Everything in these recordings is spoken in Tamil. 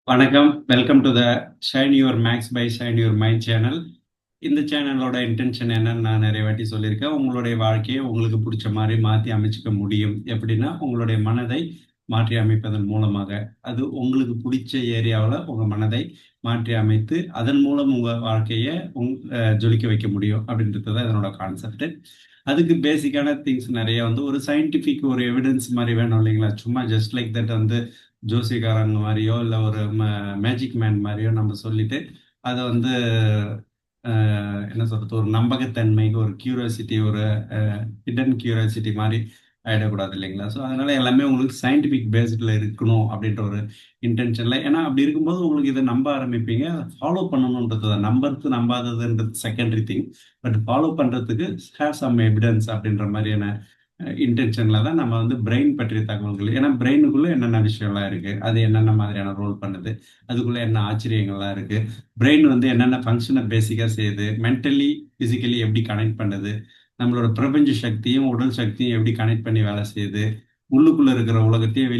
வணக்கம். Welcome to the Shine Your Max by Shine Your Mind channel. இந்த சேனலோட இன்டென்ஷன் என்னன்னு நான் நிறைய வாட்டி சொல்லியிருக்கேன். உங்களுடைய வாழ்க்கையை உங்களுக்கு பிடிச்ச மாதிரி மாற்றி அமைச்சுக்க முடியும். எப்படின்னா, உங்களுடைய மனதை மாற்றி அமைப்பதன் மூலமாக. அது உங்களுக்கு பிடிச்ச ஏரியாவில் உங்கள் மனதை மாற்றி அமைத்து அதன் மூலம் உங்கள் வாழ்க்கையை ஜொலிக்க வைக்க முடியும் அப்படின்றது தான் இதனோட கான்செப்ட். அதுக்கு பேசிக்கான திங்ஸ் நிறைய வந்து ஒரு சயின்டிஃபிக் ஒரு எவிடன்ஸ் மாதிரி வேணும் இல்லைங்களா? சும்மா ஜஸ்ட் லைக் தட் வந்து ஜோசியக்காரங்க மாதிரியோ இல்லை ஒரு மேஜிக் மேன் மாதிரியோ நம்ம சொல்லிட்டு அதை வந்து என்ன சொல்றது, ஒரு நம்பகத்தன்மைக்கு ஒரு கியூரியாசிட்டி, ஒரு ஹிடன் கியூரியாசிட்டி மாதிரி ஆயிடக்கூடாது இல்லைங்களா? ஸோ அதனால எல்லாமே உங்களுக்கு சயின்டிஃபிக் பேஸ்டில் இருக்கணும் அப்படின்ற ஒரு இன்டென்ஷன்ல. ஏன்னா அப்படி இருக்கும்போது உங்களுக்கு இதை நம்ப ஆரம்பிப்பீங்க. ஃபாலோ பண்ணணுன்றது தான். நம்புறது நம்பாததுன்றது செகண்டரி திங். பட் ஃபாலோ பண்றதுக்கு ஹேவ் சம் எவிடன்ஸ் அப்படின்ற மாதிரியான இன்டென்ஷன்ல தான் நம்ம வந்து பிரெயின் பற்றிய தகவல்கள். ஏன்னா பிரெயினுக்குள்ள என்னென்ன விஷயம்லாம் இருக்கு, அது என்னென்ன மாதிரியான ரோல் பண்ணுது, அதுக்குள்ள என்ன ஆச்சரியங்கள்லாம் இருக்கு, பிரெயின் வந்து என்னென்ன ஃபங்க்ஷனை பேசிக்கா செய்யுது, மென்டலி பிசிக்கலி எப்படி கனெக்ட் பண்ணுது, நம்மளோட பிரபஞ்ச சக்தியும் உடல் சக்தியும் எப்படி கனெக்ட் பண்ணி வேலை செய்யுது, உள்ளுக்குள்ள இருக்கிற உலகத்தையும்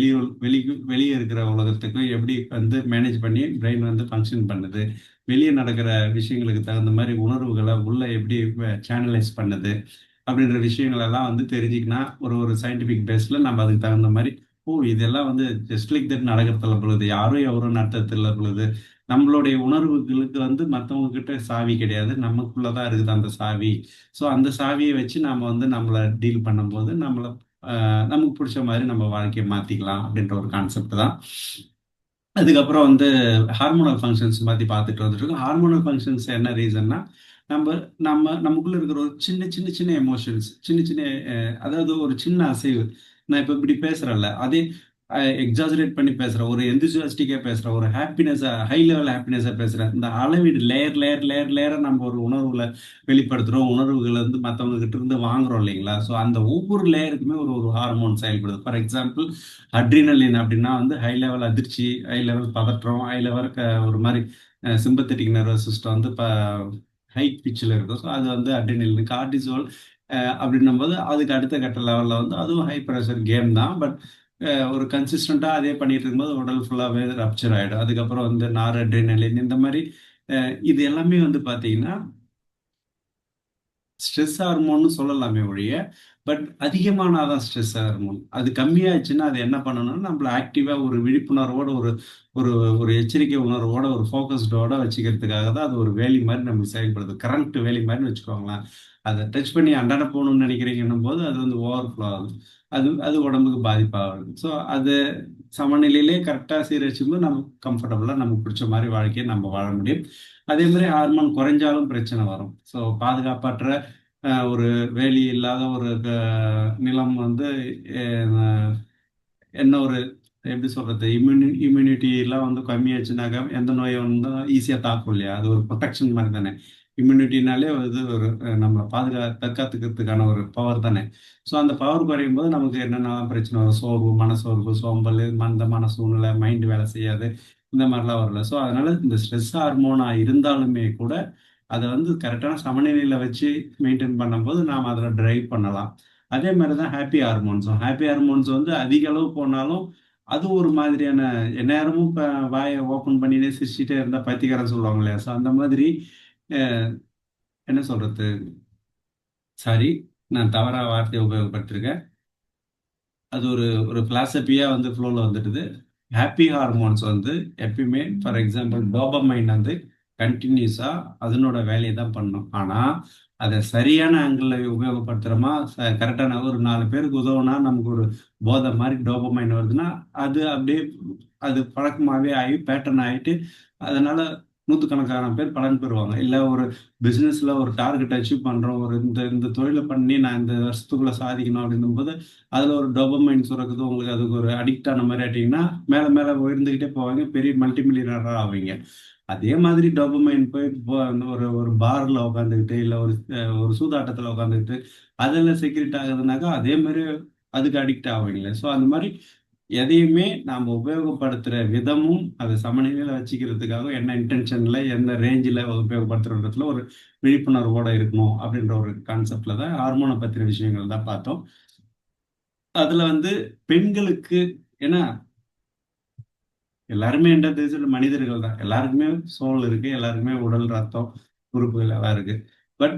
வெளியே இருக்கிற உலகத்துக்கும் எப்படி வந்து மேனேஜ் பண்ணி பிரெயின் வந்து ஃபங்க்ஷன் பண்ணுது, வெளியே நடக்கிற விஷயங்களுக்கு தகுந்த மாதிரி உணர்வுகளை உள்ள எப்படி சேனலைஸ் பண்ணுது அப்படின்ற விஷயங்கள் எல்லாம் வந்து தெரிஞ்சுக்கினா ஒரு ஒரு சயின்டிபிக் பேஸ்ல நம்ம அதுக்கு தகுந்த மாதிரி, ஓ இதெல்லாம் வந்து ஜஸ்ட் லைக் தட் நடக்கிறதுல பொழுது யாரும் எவரும் நடத்துறதுல பொழுது நம்மளுடைய உணர்வுகளுக்கு வந்து மற்றவங்க கிட்ட சாவி கிடையாது, நமக்குள்ளதான் இருக்குது அந்த சாவி. ஸோ அந்த சாவியை வச்சு நாம வந்து நம்மளை டீல் பண்ணும்போது நம்மளை நமக்கு பிடிச்ச மாதிரி நம்ம வாழ்க்கையை மாத்திக்கலாம் அப்படின்ற ஒரு கான்செப்ட் தான். அதுக்கப்புறம் வந்து ஹார்மோனல் ஃபங்க்ஷன்ஸ் பத்தி பார்த்துட்டு வந்துட்டு இருக்கோம். ஹார்மோனல் ஃபங்க்ஷன்ஸ் என்ன ரீசன்னா, நம்ம நமக்குள்ள இருக்கிற ஒரு சின்ன சின்ன சின்ன எமோஷன்ஸ், சின்ன சின்ன அதாவது ஒரு சின்ன அசைவு. நான் இப்போ இப்படி பேசுறேன்ல, அதே எக்ஸாஜரேட் பண்ணி பேசுறேன், ஒரு எந்தூசியாஸ்டிக்கா பேசுறேன், ஒரு ஹாப்பினஸா ஹை லெவல் ஹாப்பினஸா பேசுறேன். இந்த அளவீடு லேயர் லேயர் லேயர் லேயரா நம்ம ஒரு உணர்வுல வெளிப்படுத்துறோம். உணர்வுகளை வந்து மற்றவங்க கிட்ட இருந்து வாங்குறோம் இல்லைங்களா? ஸோ அந்த ஒவ்வொரு லேயருக்குமே ஒரு ஒரு ஹார்மோன் செயல்படுது. ஃபார் எக்ஸாம்பிள், அட்ரினலின் அப்படின்னா வந்து ஹை லெவல் அதிர்ச்சி, ஹை லெவல் பதற்றம், ஹை லெவல் ஒரு மாதிரி சிம்பத்தட்டிக் நர்வஸ் சிஸ்டம் வந்து ஹை பிச்சில் இருக்கும். ஸோ அது வந்து அட்ரினலின். கார்டிசோல் அப்படின்னும் போது அதுக்கு அடுத்த கட்ட லெவலில் வந்து அதுவும் ஹை ப்ரெஷர் கேம் தான். பட் ஒரு கன்சிஸ்டண்டா அதே பண்ணிட்டு இருக்கும்போது உடல் ஃபுல்லாவே ரப்சர் ஆயிடும். அதுக்கப்புறம் வந்து நார் அட்ரினலின் இந்த மாதிரி இது எல்லாமே வந்து பாத்தீங்கன்னா ஸ்ட்ரெஸ் ஹார்மோன்னு சொல்லலாமே ஒழிய, பட் அதிகமானாதான் ஸ்ட்ரெஸ் ஹார்மோன். அது கம்மியாச்சுன்னா அது என்ன பண்ணணும்னா, நம்மள ஆக்டிவா ஒரு விழிப்புணர்வோட ஒரு ஒரு ஒரு எச்சரிக்கை உணர்வோட ஒரு ஃபோக்கஸ்டோட வச்சுக்கிறதுக்காக தான் அது ஒரு வேலி மாதிரி நமக்கு செயல்படுது. கரண்ட் வேலி மாதிரி வச்சுக்கோங்களேன். அதை டச் பண்ணி அண்டாட போகணும்னு நினைக்கிறீங்கன்னும் போது அது வந்து ஓவர் ஃப்ளோ ஆகுது. அது அது உடம்புக்கு பாதிப்பாகுது. ஸோ அது சமநிலையிலே கரெக்டாக சீரழிச்சும்போது நமக்கு கம்ஃபர்டபுளாக நமக்கு பிடிச்ச மாதிரி வாழ்க்கையை நம்ம வாழ முடியும். அதே மாதிரி ஹார்மோன் குறைஞ்சாலும் பிரச்சனை வரும். ஸோ பாதுகாப்பற்ற ஒரு வேலி இல்லாத ஒரு நிலம் வந்து அஹ், என்ன ஒரு எப்படி சொல்றது, இம்யூனிட்டி எல்லாம் வந்து கம்மியாச்சுனாக்கா எந்த நோயை வந்து ஈஸியாக தாக்கும் இல்லையா? அது ஒரு ப்ரொடெக்ஷன் மாதிரி தானே. இம்யூனிட்டினாலே இது ஒரு நம்மளை தற்காத்துக்கிறதுக்கான ஒரு பவர் தானே. ஸோ அந்த பவர் குறையும் போது நமக்கு என்னென்னலாம் பிரச்சனை வரும், சோர்வு, மனசோர்வு, சோம்பல், மந்தமான சூழ்நிலை, மைண்ட் வேலை செய்யாது, இந்த மாதிரிலாம் வரல. ஸோ அதனால இந்த ஸ்ட்ரெஸ் ஹார்மோனா இருந்தாலுமே கூட அதை வந்து கரெக்டான சமநிலையில வச்சு மெயின்டைன் பண்ணும்போது நாம் அதில் டிரைவ் பண்ணலாம். அதே மாதிரி தான் ஹாப்பி ஹார்மோன்ஸும். ஹாப்பி ஹார்மோன்ஸ் வந்து அதிக அளவு போனாலும் அது ஒரு மாதிரியான, எந்நேரமும் இப்போ வாயை ஓப்பன் பண்ணினே சிரிச்சுட்டே இருந்தால் பைத்தியக்காரன் சொல்லுவாங்க இல்லையா? ஸோ அந்த மாதிரி அஹ், என்ன சொல்றது, சாரி, நான் தவறா வார்த்தையை உபயோகப்படுத்திருக்கேன். அது ஒரு ஒரு பிலாசபியா வந்து ஃப்ளோல வந்துடுது. ஹாப்பி ஹார்மோன்ஸ் வந்து எப்பயுமே, ஃபார் எக்ஸாம்பிள் டோபமைன் வந்து கண்டினியூஸா அதனோட வேலையை தான் பண்ணும். ஆனா அதை சரியான ஆங்கிள் உபயோகப்படுத்துறோமா, கரெக்டான ஒரு 4 பேருக்கு உதவுனா நமக்கு ஒரு போதை மாதிரி டோபமைன் வருதுன்னா, அது அப்படியே அது பழக்கமாவே ஆகி பேட்டர்ன் ஆயிட்டு அதனால நூற்றுக்கணக்கான பேர் பலன் பெறுவாங்க. இல்ல ஒரு பிசினஸ்ல ஒரு டார்கெட் அச்சீவ் பண்றோம், ஒரு இந்த இந்த தொழிலை பண்ணி நான் இந்த வருஷத்துக்குள்ள சாதிக்கணும் அப்படின்னும் போது அதுல ஒரு டோபமைன் சுரக்குது. உங்களுக்கு அதுக்கு ஒரு அடிக்ட் ஆன மாதிரி ஆயிட்டீங்கன்னா மேல மேல உயர்ந்துகிட்டே போவாங்க, பெரிய மல்டி மில்லியனரா ஆவீங்க. அதே மாதிரி டோபமைன் போய் அந்த ஒரு ஒரு பார்ல உட்காந்துக்கிட்டு இல்ல ஒரு ஒரு சூதாட்டத்துல உட்காந்துக்கிட்டு அதில் செக்ரெட் ஆகுதுனாக்கா அதே மாதிரி அதுக்கு அடிக்ட் ஆவீங்களே. ஸோ அந்த மாதிரி எதையுமே நாம் உபயோகப்படுத்துற விதமும் அதை சமநிலையில வச்சுக்கிறதுக்காக என்ன இன்டென்ஷன்ல எந்த ரேஞ்சில் உபயோகப்படுத்துறதுல ஒரு விழிப்புணர்வோட இருக்கணும் அப்படின்ற ஒரு கான்செப்ட்ல தான் ஹார்மோனை பத்தின விஷயங்கள் தான் பார்த்தோம். அதுல வந்து பெண்களுக்கு, ஏன்னா எல்லாருமே என்ற மனிதர்கள் தான். எல்லாருக்குமே சோல் இருக்கு, எல்லாருக்குமே உடல், ரத்தம், உறுப்புகள் எல்லாம் இருக்கு. பட்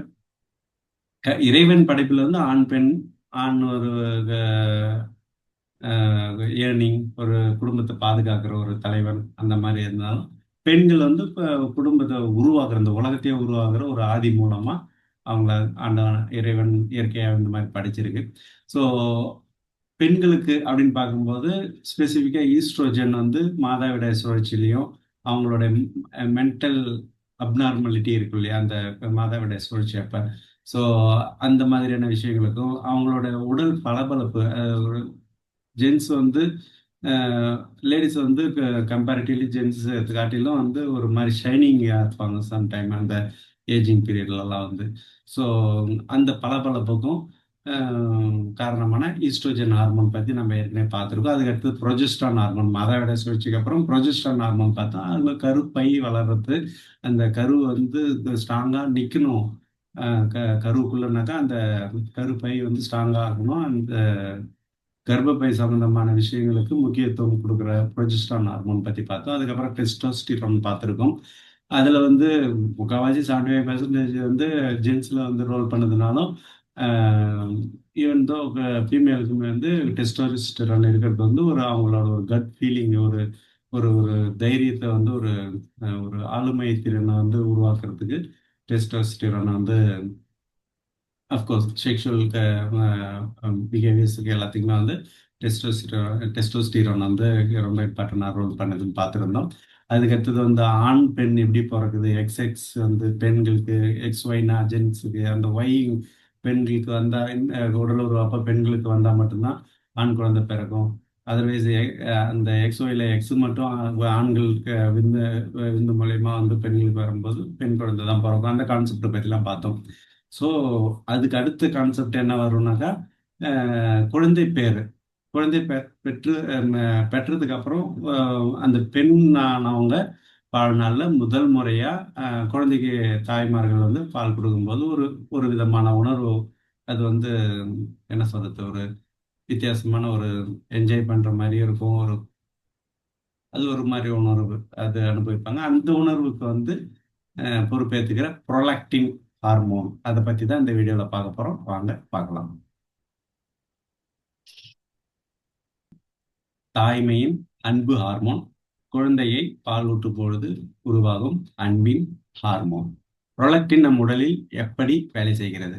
இறைவன் படைப்புல வந்து ஆண் பெண், ஆண் ஒரு ஏர்னிங், ஒரு குடும்பத்தை பாதுகாக்கிற ஒரு தலைவன் அந்த மாதிரி இருந்தாலும், பெண்கள் வந்து இப்போ குடும்பத்தை உருவாக்குற, இந்த உலகத்தையே உருவாக்குற ஒரு ஆதி மூலமா அவங்கள ஆண்ட இறைவன் இயற்கையாக இந்த மாதிரி படைச்சிருக்கு. ஸோ பெண்களுக்கு அப்படின்னு பார்க்கும்போது ஸ்பெசிஃபிக்காக ஈஸ்ட்ரோஜன் வந்து மாதவிடாய் சுழற்சியிலையும் அவங்களோட மென்டல் அப்நார்மலிட்டி இருக்கும் இல்லையா, அந்த மாதவிடாய் சுழற்சி அப்போ. ஸோ அந்த மாதிரியான விஷயங்களுக்கும் அவங்களோட உடல் பளபளப்பு, ஜென்ஸ் வந்து லேடிஸ் வந்து கம்பேரிட்டிவ்லி ஜென்ஸ் காட்டிலும் வந்து ஒரு மாதிரி ஷைனிங்காக இருப்பாங்க சம்டைம் அந்த ஏஜிங் பீரியட்லலாம் வந்து. ஸோ அந்த பளபளப்புக்கும் காரணமான ஈஸ்ட்ரோஜன் ஹார்மோன் பற்றி நம்ம ஏற்கனவே பார்த்துருக்கோம். அதுக்கடுத்து ப்ரொஜெஸ்ட்ரான் ஹார்மோன், மாதவிடாய் சுழற்சிக்கு அப்புறம் ப்ரொஜெஸ்ட்ரான் ஹார்மோன் பார்த்தா அதில் கருப்பை வளர்றது, அந்த கரு வந்து ஸ்ட்ராங்காக நிற்கணும். கருவுக்குள்ளனாக்கா அந்த கருப்பை வந்து ஸ்ட்ராங்காக இருக்கணும். அந்த கர்ப்பப்பை சம்பந்தமான விஷயங்களுக்கு முக்கியத்துவம் கொடுக்குற ப்ரொஜெஸ்ட்ரான் ஹார்மோன் பற்றி பார்த்தோம். அதுக்கப்புறம் டெஸ்டோஸ்டிரான் பார்த்துருக்கோம். அதில் வந்து முக்கால்வாசி 75% வந்து ஜென்ஸில் வந்து ரோல் பண்ணதுனாலும், ஈவன் தோ ஃபீமேலுக்குமே வந்து டெஸ்டோஸ்டிரான் இருக்கிறது வந்து ஒரு அவங்களோட ஒரு கட் ஃபீலிங், ஒரு ஒரு ஒரு தைரியத்தை வந்து ஒரு ஒரு ஆளுமை திறனை வந்து உருவாக்குறதுக்கு டெஸ்டோஸ்டிரான் வந்து அஃப்கோர்ஸ் செக்ஷுவல் பிஹேவியர்ஸுக்கு எல்லாத்துக்குமே வந்து டெஸ்டோஸ்டிரான் வந்து ரொம்ப இம்பார்ட்டண்டாக ரோல் பண்ணுதுன்னு பார்த்துருந்தோம். அதுக்கடுத்தது வந்து ஆண் பெண் எப்படி பிறக்குது, எக்ஸ் வந்து பெண்களுக்கு, ஒய்னா ஜென்ஸுக்கு, அந்த ஒய் பெண்களுக்கு வந்தால் உடல் உருவாப்ப பெண்களுக்கு வந்தால் மட்டும்தான் ஆண் குழந்தை பிறக்கும். அதர்வைஸ் அந்த ஒய்ல எக்ஸ் மட்டும் ஆண்களுக்கு விந்து மூலயமா வந்து பெண்களுக்கு வரும்போது பெண் குழந்தை தான் பிறக்கும். அந்த கான்செப்டை பற்றிலாம் பார்த்தோம். ஸோ அதுக்கு அடுத்த கான்செப்ட் என்ன வரும்னாக்கா, குழந்தை பேர். குழந்தை பெற்று பெற்றதுக்கு அப்புறம் அந்த பெண்ணானவங்க வாழ்நாளில் முதல் முறையாக குழந்தைக்கு தாய்மார்கள் வந்து பால் கொடுக்கும்போது ஒரு ஒரு விதமான உணர்வு, அது வந்து என்ன சொல்றது, ஒரு வித்தியாசமான ஒரு என்ஜாய் பண்ணுற மாதிரி இருக்கும். அது ஒரு மாதிரி உணர்வு அது அனுபவிப்பாங்க. அந்த உணர்வுக்கு வந்து பொறுப்பேற்றுக்கிற ப்ரொலாக்டின் ஹார்மோன், அதை பற்றி தான் இந்த வீடியோவில் பார்க்க போகிறோம். வாங்க பார்க்கலாம். தாய்மையின் அன்பு ஹார்மோன், குழந்தையை பாலூட்டும் பொழுது உருவாகும் அன்பின் ஹார்மோன். புரொலக்டின் நம் உடலில் எப்படி வேலை செய்கிறது?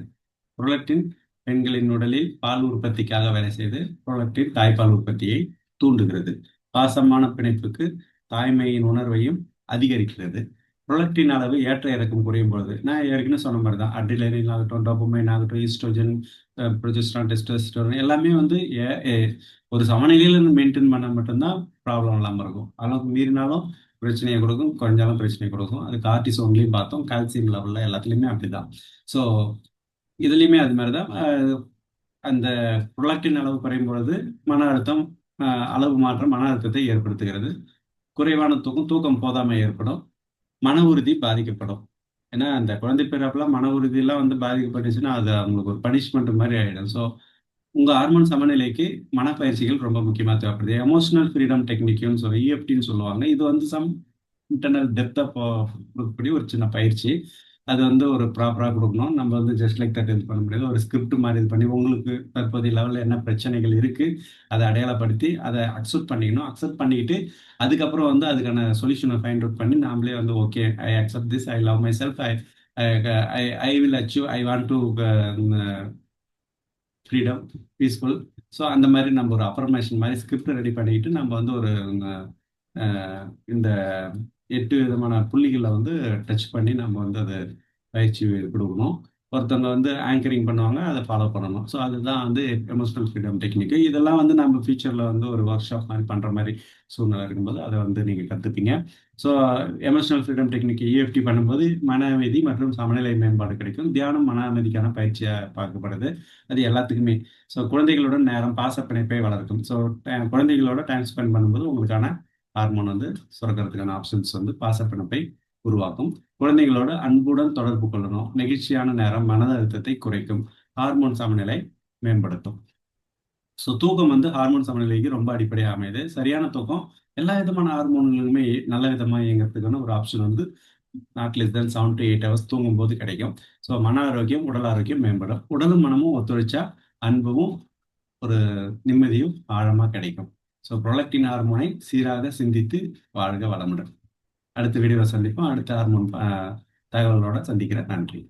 புரொலக்டின் பெண்களின் உடலில் பால் உற்பத்திக்காக வேலை செய்து புரொலக்டின் தாய்ப்பால் உற்பத்தியை தூண்டுகிறது. பாசமான பிணைப்புக்கு தாய்மையின் உணர்வையும் அதிகரிக்கிறது. புரொலக்டின் அளவு ஏற்ற இறக்கம் குறையும் பொழுது, நான் ஏற்கனவே சொன்ன மாதிரி தான், அட்ரினலின் ஆகட்டும், டோபமைன் ஆகட்டும், ஈஸ்ட்ரோஜன், ப்ரொஜெஸ்ட்ரான், டெஸ்டோஸ்டிரான் எல்லாமே வந்து ஒரு சமநிலையில் மெயின்டைன் பண்ண மட்டும்தான் ப்ராப்ளம் இல்லாமல் இருக்கும். அளவுக்கு மீறினாலும் பிரச்சனையை கொடுக்கும், குறைஞ்சாலும் பிரச்சனையை கொடுக்கும். அது கார்டிசோன்லையும் பார்த்தோம், கால்சியம் லெவலில் எல்லாத்துலேயுமே அப்படிதான். ஸோ இதுலேயுமே அது மாதிரி தான். அந்த புரொலாக்டின் அளவு குறையும் பொழுது மன அழுத்தம், அளவு மாற்றம் மன அழுத்தத்தை ஏற்படுத்துகிறது. குறைவான தூக்கம், தூக்கம் போதாமை ஏற்படும். மன உறுதி பாதிக்கப்படும். ஏன்னா அந்த குழந்தை பிறப்புலாம் மன உறுதியெல்லாம் வந்து பாதிக்கப்பட்டுச்சுன்னா அது அவங்களுக்கு ஒரு பனிஷ்மெண்ட் மாதிரி ஆயிடும். ஸோ உங்க ஹார்மோன் சமநிலைக்கு மனப்பயிற்சிகள் ரொம்ப முக்கியமா தேவைப்படுது. எமோஷனல் ஃப்ரீடம் டெக்னிக்னு சொல்லி இஎஃப்டின்னு சொல்லுவாங்க. இது வந்து இன்டர்னல் டெப்தா கொடுக்கக்கூடிய ஒரு சின்ன பயிற்சி. அது வந்து ஒரு ப்ராப்பராக கொடுக்கணும். நம்ம வந்து ஜஸ்ட் லைக் தட் இது பண்ண முடியாது. ஒரு ஸ்கிரிப்ட் மாதிரி இது பண்ணி உங்களுக்கு தற்போதைய லெவலில் என்ன பிரச்சனைகள் இருக்குது அதை அடையாளப்படுத்தி அதை அக்செப்ட் பண்ணிக்கணும். அக்செப்ட் பண்ணிக்கிட்டு அதுக்கப்புறம் வந்து அதுக்கான சொல்யூஷனை ஃபைண்ட் அவுட் பண்ணி நாமளே வந்து okay, I accept this, I love my self, I I I will achieve, I want to freedom, peaceful. So அந்த மாதிரி நம்ம ஒரு அஃபர்மேஷன் மாதிரி ஸ்கிரிப்ட் ரெடி பண்ணிக்கிட்டு நம்ம வந்து ஒரு இந்த 8 விதமான புள்ளிகளை வந்து டச் பண்ணி நம்ம வந்து அதை பயிற்சி கொடுக்கணும். ஒருத்தவங்க வந்து ஆங்கரிங் பண்ணுவாங்க, அதை ஃபாலோ பண்ணணும். ஸோ அதுதான் வந்து எமோஷனல் ஃப்ரீடம் டெக்னிக். இதெல்லாம் வந்து நம்ம ஃபியூச்சரில் வந்து ஒரு ஒர்க் ஷாப் மாதிரி பண்ணுற மாதிரி சூழ்நிலை இருக்கும்போது அதை வந்து நீங்கள் கற்றுப்பீங்க. So emotional freedom technique EFT பண்ணும்போது மன அமைதி மற்றும் சமநிலை மேம்பாடு கிடைக்கும். தியானம் மன அமைதிக்கான பயிற்சியாக பார்க்கப்படுது. அது எல்லாத்துக்குமே. ஸோ குழந்தைகளுடன் நேரம் பாசப்பிணைப்பை வளர்க்கும். ஸோ குழந்தைகளோட டைம் ஸ்பெண்ட் பண்ணும்போது உங்களுக்கான ஹார்மோன் வந்து சுரக்கிறதுக்கான ஆப்ஷன்ஸ் வந்து பாசப்பிணைப்பை உருவாக்கும். குழந்தைகளோட அன்புடன் தொடர்பு கொள்ளணும். நெகிழ்ச்சியான நேரம் மன அழுத்தத்தை குறைக்கும். ஹார்மோன் சமநிலை மேம்படுத்தும். ஸோ தூக்கம் வந்து ஹார்மோன் சமநிலைக்கு ரொம்ப அடிப்படையாக அமையுது. சரியான தூக்கம் எல்லா விதமான ஹார்மோன்களுமே நல்ல விதமா இயங்குறதுக்கான ஒரு ஆப்ஷன் வந்து not less than 7 to 8 hours தூங்கும்போது கிடைக்கும். ஸோ மன ஆரோக்கியம், உடல் ஆரோக்கியம் மேம்படும். உடலும் மனமும் ஒத்துழைச்சா அன்பும் ஒரு நிம்மதியும் ஆழமா கிடைக்கும். ஸோ புரொலக்டின் ஹார்மோனை சீராக சிந்தித்து வாழ்க வளமுடன். அடுத்த வீடியோவை சந்திப்போம். அடுத்த ஹார்மோன் தகவலோட சந்திக்கிறேன். நன்றி.